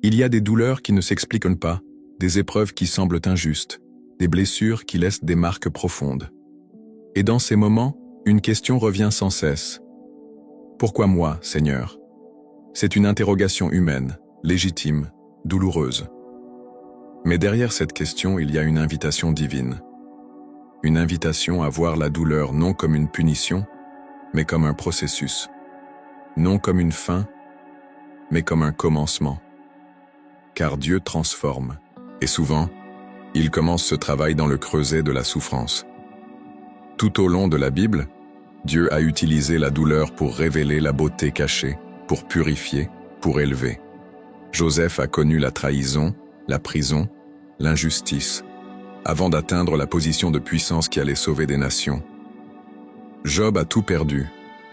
Il y a des douleurs qui ne s'expliquent pas, des épreuves qui semblent injustes, des blessures qui laissent des marques profondes. Et dans ces moments, une question revient sans cesse. Pourquoi moi, Seigneur? C'est une interrogation humaine, légitime, douloureuse. Mais derrière cette question, il y a une invitation divine. Une invitation à voir la douleur non comme une punition, mais comme un processus. Non comme une fin, mais comme un commencement. Car Dieu transforme. Et souvent, il commence ce travail dans le creuset de la souffrance. Tout au long de la Bible, Dieu a utilisé la douleur pour révéler la beauté cachée, pour purifier, pour élever. Joseph a connu la trahison, la prison, l'injustice, avant d'atteindre la position de puissance qui allait sauver des nations. Job a tout perdu,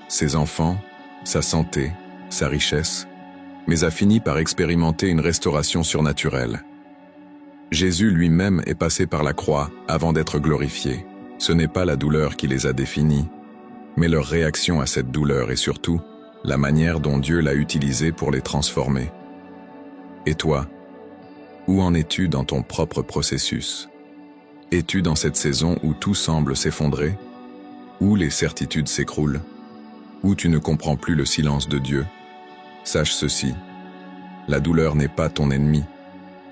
ses enfants, sa santé, sa richesse, mais a fini par expérimenter une restauration surnaturelle. Jésus lui-même est passé par la croix avant d'être glorifié. Ce n'est pas la douleur qui les a définis, mais leur réaction à cette douleur et surtout, la manière dont Dieu l'a utilisée pour les transformer. Et toi, où en es-tu dans ton propre processus? Es-tu dans cette saison où tout semble s'effondrer? Où les certitudes s'écroulent? Où tu ne comprends plus le silence de Dieu? Sache ceci, la douleur n'est pas ton ennemi.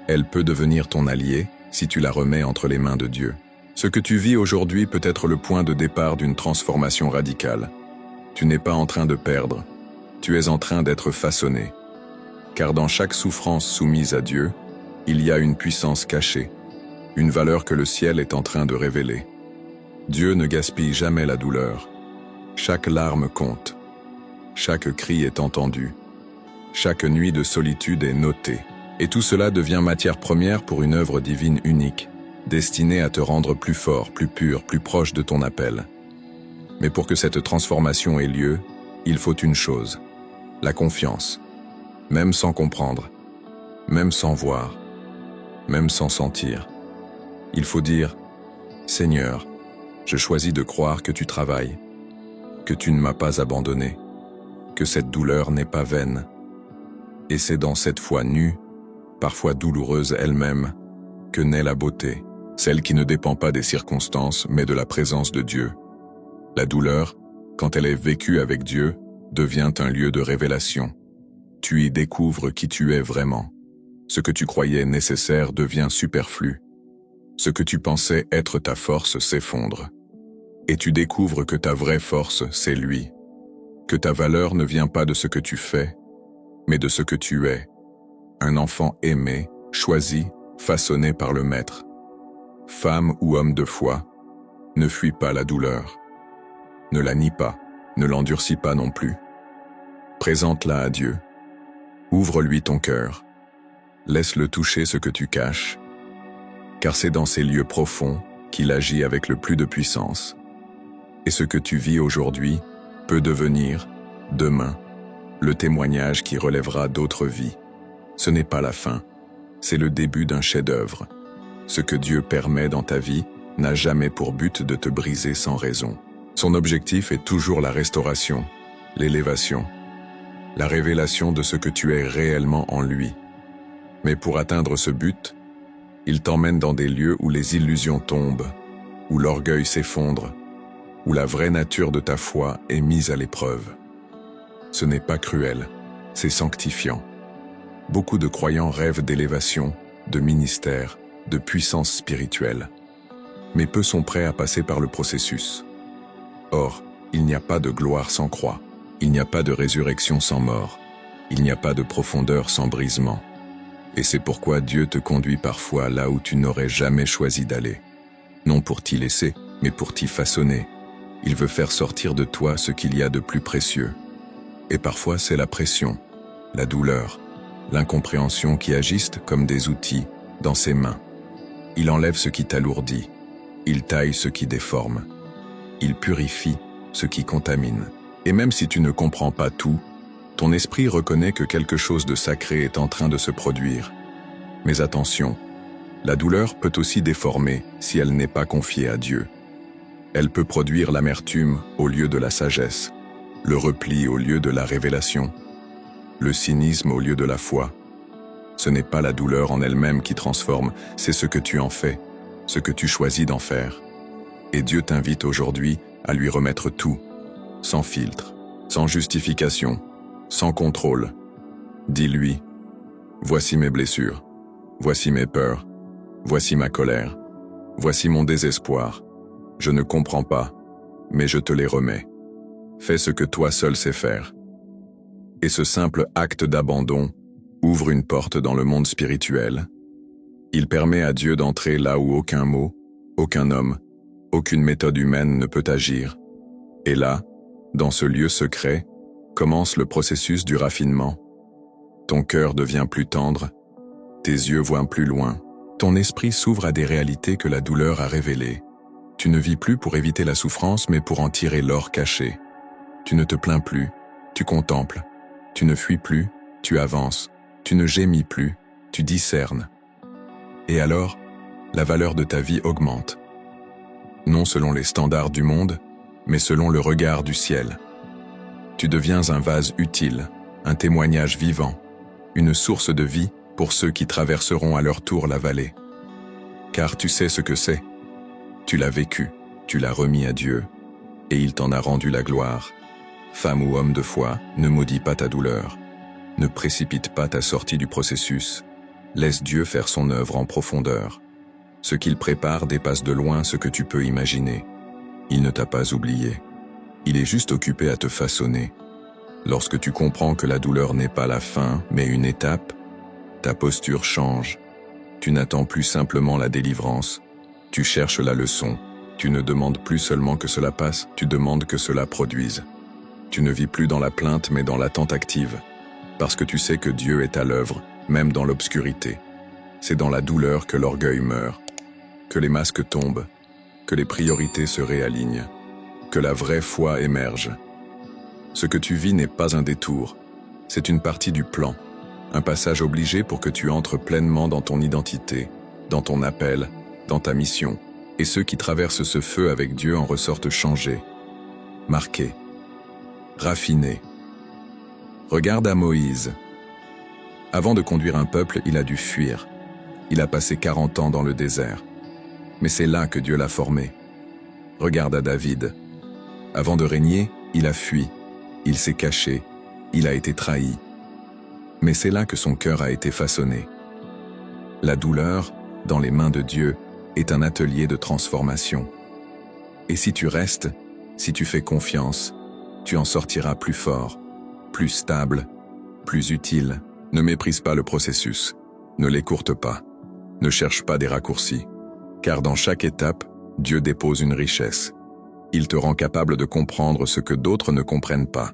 Elle peut devenir ton allié si tu la remets entre les mains de Dieu. Ce que tu vis aujourd'hui peut être le point de départ d'une transformation radicale. Tu n'es pas en train de perdre, tu es en train d'être façonné. Car dans chaque souffrance soumise à Dieu, il y a une puissance cachée, une valeur que le ciel est en train de révéler. Dieu ne gaspille jamais la douleur. Chaque larme compte. Chaque cri est entendu. Chaque nuit de solitude est notée. Et tout cela devient matière première pour une œuvre divine unique, destinée à te rendre plus fort, plus pur, plus proche de ton appel. Mais pour que cette transformation ait lieu, il faut une chose, la confiance. Même sans comprendre, même sans voir, même sans sentir. Il faut dire, Seigneur, je choisis de croire que tu travailles, que tu ne m'as pas abandonné, que cette douleur n'est pas vaine. Et c'est dans cette foi nue, parfois douloureuse elle-même, que naît la beauté, celle qui ne dépend pas des circonstances, mais de la présence de Dieu. La douleur, quand elle est vécue avec Dieu, devient un lieu de révélation. Tu y découvres qui tu es vraiment. Ce que tu croyais nécessaire devient superflu. Ce que tu pensais être ta force s'effondre. Et tu découvres que ta vraie force, c'est lui. Que ta valeur ne vient pas de ce que tu fais, mais de ce que tu es. Un enfant aimé, choisi, façonné par le Maître. Femme ou homme de foi, ne fuis pas la douleur. Ne la nie pas, ne l'endurcis pas non plus. Présente-la à Dieu. Ouvre-lui ton cœur. Laisse-le toucher ce que tu caches, car c'est dans ces lieux profonds qu'il agit avec le plus de puissance. Et ce que tu vis aujourd'hui peut devenir, demain, le témoignage qui relèvera d'autres vies. Ce n'est pas la fin, c'est le début d'un chef-d'œuvre. Ce que Dieu permet dans ta vie n'a jamais pour but de te briser sans raison. Son objectif est toujours la restauration, l'élévation, la révélation de ce que tu es réellement en lui. Mais pour atteindre ce but, il t'emmène dans des lieux où les illusions tombent, où l'orgueil s'effondre, où la vraie nature de ta foi est mise à l'épreuve. Ce n'est pas cruel, c'est sanctifiant. Beaucoup de croyants rêvent d'élévation, de ministère, de puissance spirituelle. Mais peu sont prêts à passer par le processus. Or, il n'y a pas de gloire sans croix. Il n'y a pas de résurrection sans mort. Il n'y a pas de profondeur sans brisement. Et c'est pourquoi Dieu te conduit parfois là où tu n'aurais jamais choisi d'aller. Non pour t'y laisser, mais pour t'y façonner. Il veut faire sortir de toi ce qu'il y a de plus précieux. Et parfois c'est la pression, la douleur, l'incompréhension qui agissent comme des outils dans ses mains. Il enlève ce qui t'alourdit. Il taille ce qui déforme. Il purifie ce qui contamine. Et même si tu ne comprends pas tout, ton esprit reconnaît que quelque chose de sacré est en train de se produire. Mais attention, la douleur peut aussi déformer si elle n'est pas confiée à Dieu. Elle peut produire l'amertume au lieu de la sagesse, le repli au lieu de la révélation, le cynisme au lieu de la foi. Ce n'est pas la douleur en elle-même qui transforme, c'est ce que tu en fais, ce que tu choisis d'en faire. Et Dieu t'invite aujourd'hui à lui remettre tout, sans filtre, sans justification, sans contrôle. Dis-lui, voici mes blessures, voici mes peurs, voici ma colère, voici mon désespoir. Je ne comprends pas, mais je te les remets. Fais ce que toi seul sais faire. Et ce simple acte d'abandon ouvre une porte dans le monde spirituel. Il permet à Dieu d'entrer là où aucun mot, aucun homme, aucune méthode humaine ne peut agir. Et là, dans ce lieu secret, commence le processus du raffinement. Ton cœur devient plus tendre, tes yeux voient plus loin, ton esprit s'ouvre à des réalités que la douleur a révélées. Tu ne vis plus pour éviter la souffrance, mais pour en tirer l'or caché. Tu ne te plains plus, tu contemples. Tu ne fuis plus, tu avances. Tu ne gémis plus, tu discernes. Et alors, la valeur de ta vie augmente. Non selon les standards du monde, mais selon le regard du ciel. Tu deviens un vase utile, un témoignage vivant, une source de vie pour ceux qui traverseront à leur tour la vallée. Car tu sais ce que c'est. Tu l'as vécu, tu l'as remis à Dieu, et il t'en a rendu la gloire. Femme ou homme de foi, ne maudis pas ta douleur. Ne précipite pas ta sortie du processus. Laisse Dieu faire son œuvre en profondeur. Ce qu'il prépare dépasse de loin ce que tu peux imaginer. Il ne t'a pas oublié. Il est juste occupé à te façonner. Lorsque tu comprends que la douleur n'est pas la fin, mais une étape, ta posture change. Tu n'attends plus simplement la délivrance. Tu cherches la leçon. Tu ne demandes plus seulement que cela passe, tu demandes que cela produise. Tu ne vis plus dans la plainte, mais dans l'attente active. Parce que tu sais que Dieu est à l'œuvre, même dans l'obscurité. C'est dans la douleur que l'orgueil meurt, que les masques tombent, que les priorités se réalignent, que la vraie foi émerge. Ce que tu vis n'est pas un détour, c'est une partie du plan, un passage obligé pour que tu entres pleinement dans ton identité, dans ton appel, dans ta mission, et ceux qui traversent ce feu avec Dieu en ressortent changés, marqués, raffinés. Regarde à Moïse. Avant de conduire un peuple, il a dû fuir. Il a passé 40 ans dans le désert. Mais c'est là que Dieu l'a formé. Regarde à David. Avant de régner, il a fui. Il s'est caché. Il a été trahi. Mais c'est là que son cœur a été façonné. La douleur, dans les mains de Dieu, est un atelier de transformation. Et si tu restes, si tu fais confiance, tu en sortiras plus fort, plus stable, plus utile. Ne méprise pas le processus, ne l'écourte pas, ne cherche pas des raccourcis, car dans chaque étape, Dieu dépose une richesse. Il te rend capable de comprendre ce que d'autres ne comprennent pas.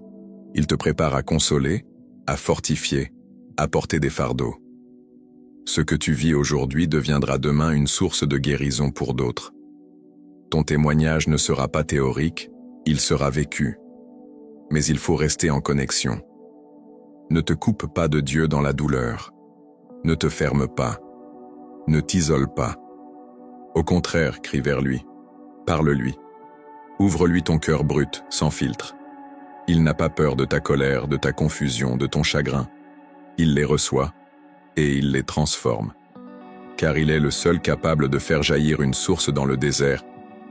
Il te prépare à consoler, à fortifier, à porter des fardeaux. Ce que tu vis aujourd'hui deviendra demain une source de guérison pour d'autres. Ton témoignage ne sera pas théorique, il sera vécu. Mais il faut rester en connexion. Ne te coupe pas de Dieu dans la douleur. Ne te ferme pas. Ne t'isole pas. Au contraire, crie vers lui. Parle-lui. Ouvre-lui ton cœur brut, sans filtre. Il n'a pas peur de ta colère, de ta confusion, de ton chagrin. Il les reçoit et il les transforme. Car il est le seul capable de faire jaillir une source dans le désert,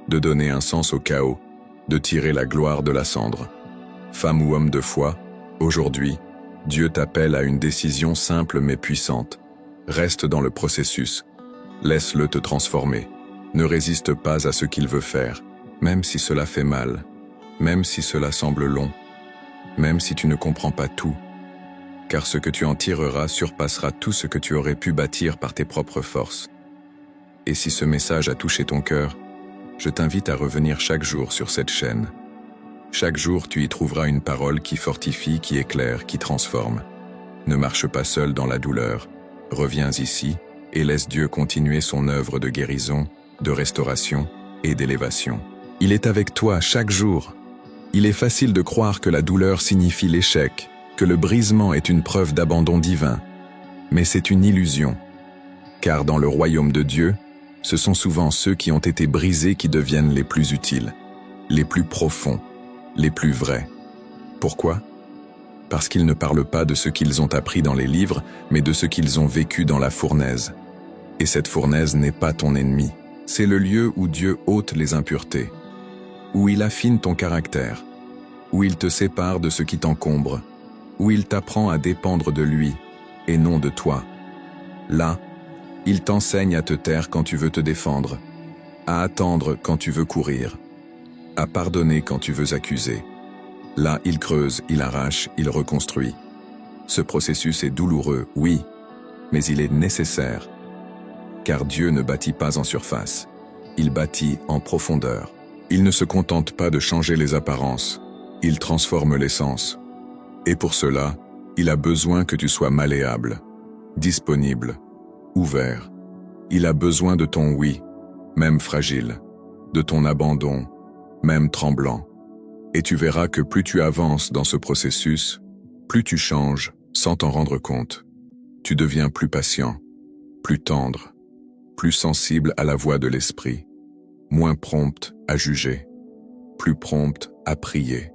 de donner un sens au chaos, de tirer la gloire de la cendre. Femme ou homme de foi, aujourd'hui, Dieu t'appelle à une décision simple mais puissante. Reste dans le processus. Laisse-le te transformer. Ne résiste pas à ce qu'il veut faire, même si cela fait mal, même si cela semble long, même si tu ne comprends pas tout. Car ce que tu en tireras surpassera tout ce que tu aurais pu bâtir par tes propres forces. Et si ce message a touché ton cœur, je t'invite à revenir chaque jour sur cette chaîne. Chaque jour, tu y trouveras une parole qui fortifie, qui éclaire, qui transforme. Ne marche pas seul dans la douleur. Reviens ici et laisse Dieu continuer son œuvre de guérison, de restauration et d'élévation. Il est avec toi chaque jour. Il est facile de croire que la douleur signifie l'échec, que le brisement est une preuve d'abandon divin. Mais c'est une illusion. Car dans le royaume de Dieu, ce sont souvent ceux qui ont été brisés qui deviennent les plus utiles, les plus profonds, les plus vrais. Pourquoi ? parce qu'ils ne parlent pas de ce qu'ils ont appris dans les livres, mais de ce qu'ils ont vécu dans la fournaise. Et cette fournaise n'est pas ton ennemi. C'est le lieu où Dieu ôte les impuretés, où il affine ton caractère, où il te sépare de ce qui t'encombre, où il t'apprend à dépendre de lui et non de toi. Là, il t'enseigne à te taire quand tu veux te défendre, à attendre quand tu veux courir, à pardonner quand tu veux accuser. Là, il creuse, il arrache, il reconstruit. Ce processus est douloureux, oui, mais il est nécessaire. Car Dieu ne bâtit pas en surface, il bâtit en profondeur. Il ne se contente pas de changer les apparences, il transforme l'essence. Et pour cela, il a besoin que tu sois malléable, disponible, ouvert. Il a besoin de ton oui, même fragile, de ton abandon, même tremblant. Et tu verras que plus tu avances dans ce processus, plus tu changes sans t'en rendre compte. Tu deviens plus patient, plus tendre, plus sensible à la voix de l'esprit, moins prompte à juger, plus prompte à prier.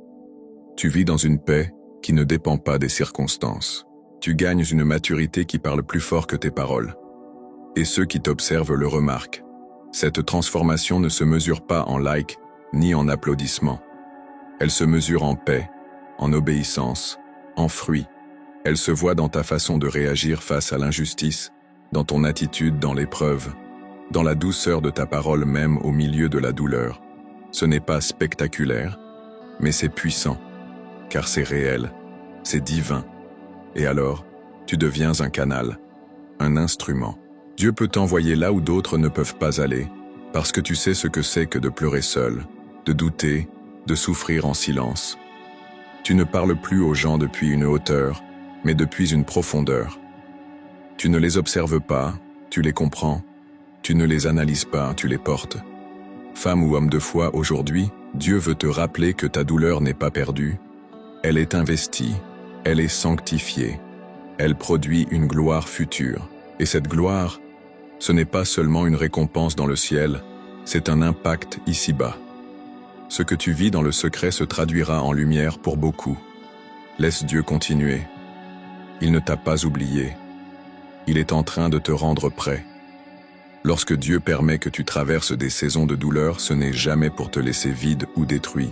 Tu vis dans une paix qui ne dépend pas des circonstances. Tu gagnes une maturité qui parle plus fort que tes paroles. Et ceux qui t'observent le remarquent. Cette transformation ne se mesure pas en likes ni en applaudissements. Elle se mesure en paix, en obéissance, en fruits. Elle se voit dans ta façon de réagir face à l'injustice, dans ton attitude dans l'épreuve, dans la douceur de ta parole même au milieu de la douleur. Ce n'est pas spectaculaire, mais c'est puissant, car c'est réel, c'est divin. Et alors, tu deviens un canal, un instrument. Dieu peut t'envoyer là où d'autres ne peuvent pas aller, parce que tu sais ce que c'est que de pleurer seul, de douter, de souffrir en silence. Tu ne parles plus aux gens depuis une hauteur, mais depuis une profondeur. Tu ne les observes pas, tu les comprends. Tu ne les analyses pas, tu les portes. Femme ou homme de foi, aujourd'hui, Dieu veut te rappeler que ta douleur n'est pas perdue. Elle est investie, elle est sanctifiée. Elle produit une gloire future. Et cette gloire, ce n'est pas seulement une récompense dans le ciel, c'est un impact ici-bas. Ce que tu vis dans le secret se traduira en lumière pour beaucoup. Laisse Dieu continuer. Il ne t'a pas oublié. Il est en train de te rendre prêt. Lorsque Dieu permet que tu traverses des saisons de douleur, ce n'est jamais pour te laisser vide ou détruit.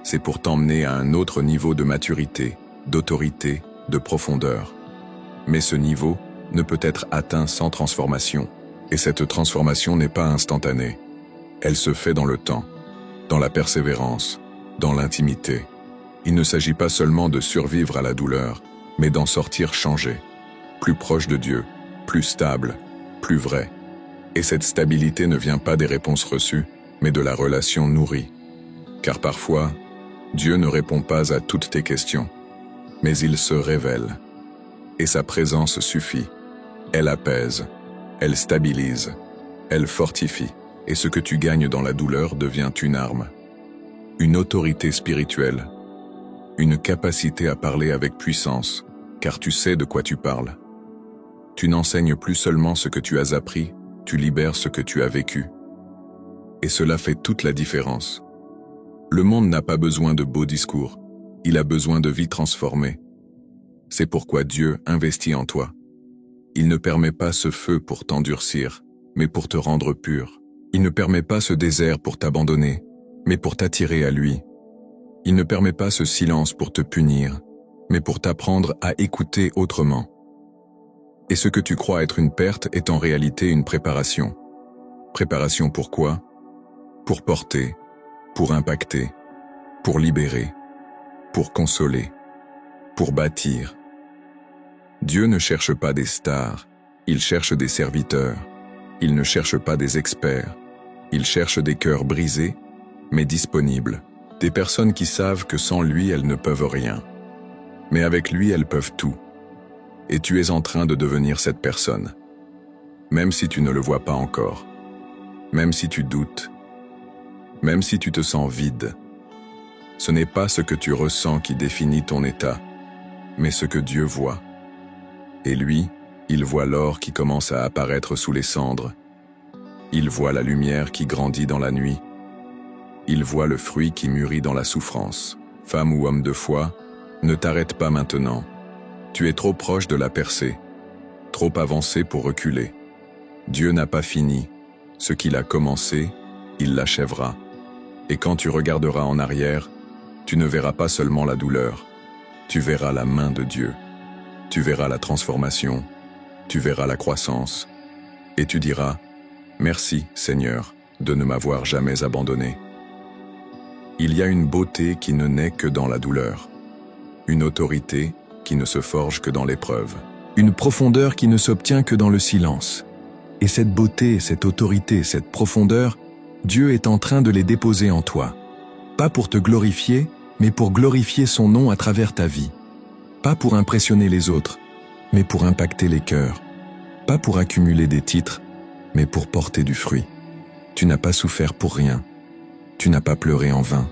C'est pour t'emmener à un autre niveau de maturité, d'autorité, de profondeur. Mais ce niveau ne peut être atteint sans transformation. Et cette transformation n'est pas instantanée. Elle se fait dans le temps, dans la persévérance, dans l'intimité. Il ne s'agit pas seulement de survivre à la douleur, mais d'en sortir changé, plus proche de Dieu, plus stable, plus vrai. Et cette stabilité ne vient pas des réponses reçues, mais de la relation nourrie. Car parfois, Dieu ne répond pas à toutes tes questions, mais il se révèle. Et sa présence suffit. Elle apaise, elle stabilise, elle fortifie. Et ce que tu gagnes dans la douleur devient une arme, une autorité spirituelle, une capacité à parler avec puissance, car tu sais de quoi tu parles. Tu n'enseignes plus seulement ce que tu as appris, tu libères ce que tu as vécu. Et cela fait toute la différence. Le monde n'a pas besoin de beaux discours, il a besoin de vies transformées. C'est pourquoi Dieu investit en toi. Il ne permet pas ce feu pour t'endurcir, mais pour te rendre pur. Il ne permet pas ce désert pour t'abandonner, mais pour t'attirer à lui. Il ne permet pas ce silence pour te punir, mais pour t'apprendre à écouter autrement. Et ce que tu crois être une perte est en réalité une préparation. Préparation pour quoi? Pour porter, pour impacter, pour libérer, pour consoler, pour bâtir. Dieu ne cherche pas des stars, il cherche des serviteurs. Il ne cherche pas des experts. Il cherche des cœurs brisés, mais disponibles. Des personnes qui savent que sans lui, elles ne peuvent rien. Mais avec lui, elles peuvent tout. Et tu es en train de devenir cette personne. Même si tu ne le vois pas encore. Même si tu doutes. Même si tu te sens vide. Ce n'est pas ce que tu ressens qui définit ton état, mais ce que Dieu voit. Et lui, il voit l'or qui commence à apparaître sous les cendres. Il voit la lumière qui grandit dans la nuit. Il voit le fruit qui mûrit dans la souffrance. Femme ou homme de foi, Ne t'arrête pas maintenant. Tu es trop proche de la percée, trop avancé pour reculer. Dieu n'a pas fini. Ce qu'il a commencé, il l'achèvera. Et quand tu regarderas en arrière, tu ne verras pas seulement la douleur, tu verras la main de Dieu. Tu verras la transformation, tu verras la croissance, et tu diras « Merci, Seigneur, de ne m'avoir jamais abandonné ». Il y a une beauté qui ne naît que dans la douleur, une autorité qui ne se forge que dans l'épreuve, une profondeur qui ne s'obtient que dans le silence. Et cette beauté, cette autorité, cette profondeur, Dieu est en train de les déposer en toi. Pas pour te glorifier, mais pour glorifier son nom à travers ta vie. Pas pour impressionner les autres, mais pour impacter les cœurs. Pas pour accumuler des titres, mais pour porter du fruit. Tu n'as pas souffert pour rien. Tu n'as pas pleuré en vain.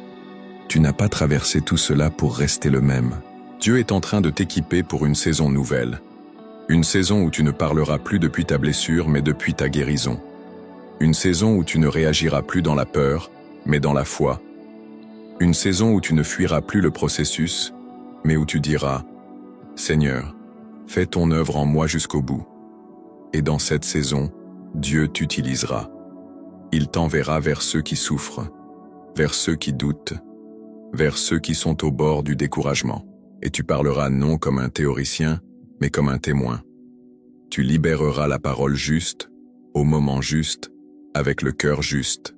Tu n'as pas traversé tout cela pour rester le même. Dieu est en train de t'équiper pour une saison nouvelle. Une saison où tu ne parleras plus depuis ta blessure, mais depuis ta guérison. Une saison où tu ne réagiras plus dans la peur, mais dans la foi. Une saison où tu ne fuiras plus le processus, mais où tu diras « Seigneur, fais ton œuvre en moi jusqu'au bout. » Et dans cette saison, Dieu t'utilisera. Il t'enverra vers ceux qui souffrent, vers ceux qui doutent, vers ceux qui sont au bord du découragement. Et tu parleras non comme un théoricien, mais comme un témoin. Tu libéreras la parole juste, au moment juste, avec le cœur juste,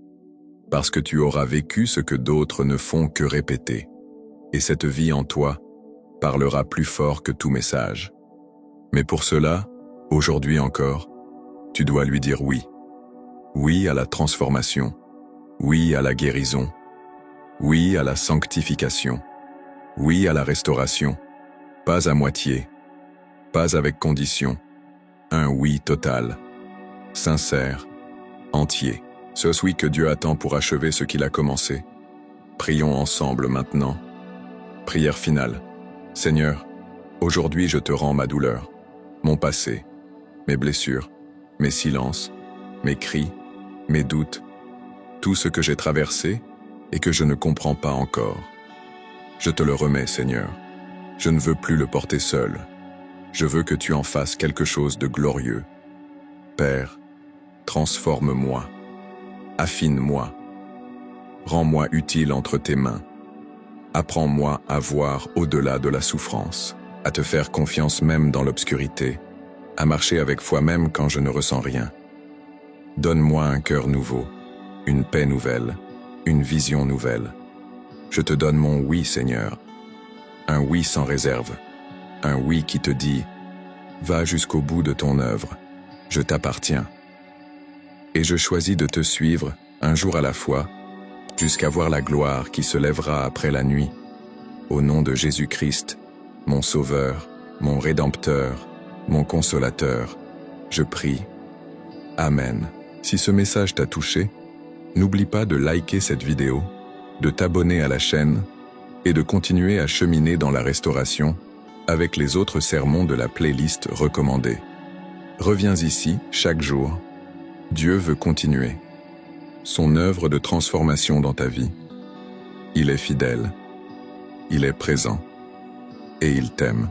parce que tu auras vécu ce que d'autres ne font que répéter. Et cette vie en toi parlera plus fort que tout message. Mais pour cela, aujourd'hui encore, tu dois lui dire oui. Oui à la transformation, oui à la guérison, oui à la sanctification, oui à la restauration, pas à moitié, pas avec condition, un oui total, sincère, entier. Ce oui que Dieu attend pour achever ce qu'il a commencé. Prions ensemble maintenant. Prière finale. Seigneur, aujourd'hui je te rends ma douleur, mon passé, mes blessures, mes silences, mes cris, mes doutes, tout ce que j'ai traversé et que je ne comprends pas encore. Je te le remets, Seigneur. Je ne veux plus le porter seul. Je veux que tu en fasses quelque chose de glorieux. Père, transforme-moi. Affine-moi. Rends-moi utile entre tes mains. Apprends-moi à voir au-delà de la souffrance, à te faire confiance même dans l'obscurité, à marcher avec foi même quand je ne ressens rien. Donne-moi un cœur nouveau, une paix nouvelle, une vision nouvelle. Je te donne mon oui, Seigneur. Un oui sans réserve. Un oui qui te dit « Va jusqu'au bout de ton œuvre. Je t'appartiens. » Et je choisis de te suivre, un jour à la fois, jusqu'à voir la gloire qui se lèvera après la nuit. Au nom de Jésus-Christ, mon Sauveur, mon Rédempteur, mon Consolateur, je prie. Amen. Si ce message t'a touché, n'oublie pas de liker cette vidéo, de t'abonner à la chaîne et de continuer à cheminer dans la restauration avec les autres sermons de la playlist recommandée. Reviens ici chaque jour. Dieu veut continuer son œuvre de transformation dans ta vie. Il est fidèle, il est présent et il t'aime.